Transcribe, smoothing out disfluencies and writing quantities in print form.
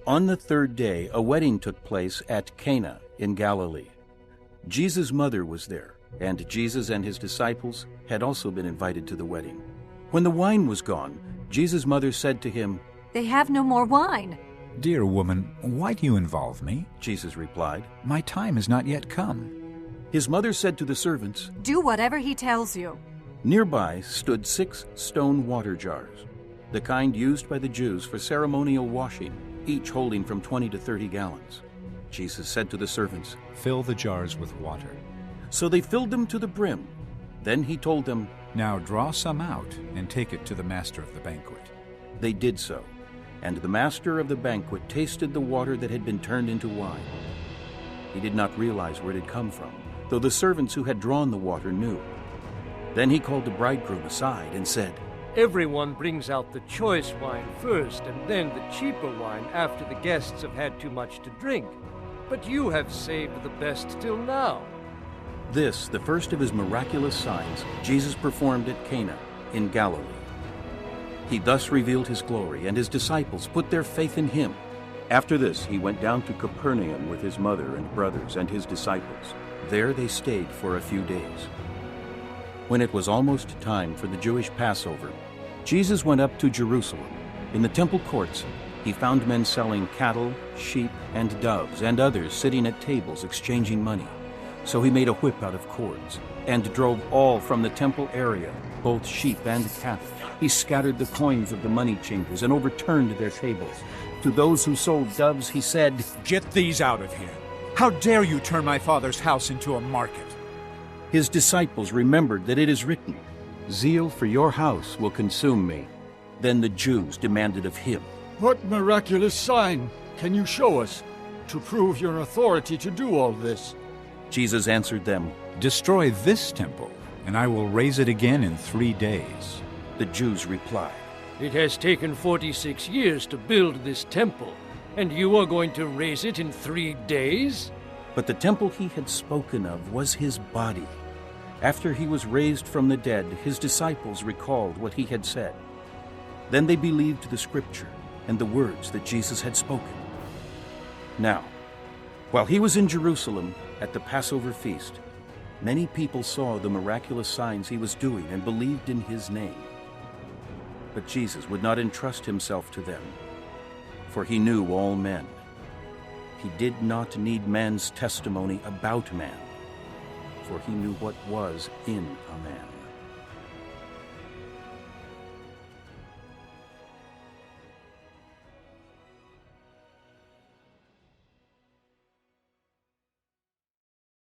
On the third day, a wedding took place at Cana in Galilee. Jesus' mother was there, and Jesus and his disciples had also been invited to the wedding. When the wine was gone, Jesus' mother said to him, "They have no more wine." "Dear woman, why do you involve me?" Jesus replied. "My time has not yet come." His mother said to the servants, "Do whatever he tells you." Nearby stood 6 stone water jars, the kind used by the Jews for ceremonial washing, each holding from 20 to 30 gallons. Jesus said to the servants, "Fill the jars with water." So they filled them to the brim. Then he told them, "Now draw some out and take it to the master of the banquet." They did so, and the master of the banquet tasted the water that had been turned into wine. He did not realize where it had come from, though the servants who had drawn the water knew. Then he called the bridegroom aside and said, Everyone brings out the choice wine first, and then the cheaper wine after the guests have had too much to drink. But you have saved the best till now. This, the first of his miraculous signs, Jesus performed at Cana in Galilee. He thus revealed his glory, and his disciples put their faith in him. After this, he went down to Capernaum with his mother and brothers and his disciples. There they stayed for a few days. When it was almost time for the Jewish Passover, Jesus went up to Jerusalem. In the temple courts, he found men selling cattle, sheep, and doves, and others sitting at tables exchanging money. So he made a whip out of cords and drove all from the temple area, both sheep and cattle. He scattered the coins of the money changers and overturned their tables. To those who sold doves, he said, "Get these out of here! How dare you turn my father's house into a market?" His disciples remembered that it is written, "Zeal for your house will consume me." Then the Jews demanded of him, "What miraculous sign can you show us to prove your authority to do all this?" Jesus answered them, "Destroy this temple, and I will raise it again in 3 days." The Jews replied, It has taken 46 years to build this temple, and you are going to raise it in 3 days? But the temple he had spoken of was his body. After he was raised from the dead, his disciples recalled what he had said. Then they believed the scripture and the words that Jesus had spoken. Now, while he was in Jerusalem at the Passover feast, many people saw the miraculous signs he was doing and believed in his name. But Jesus would not entrust himself to them, for he knew all men. He did not need man's testimony about man, for he knew what was in a man.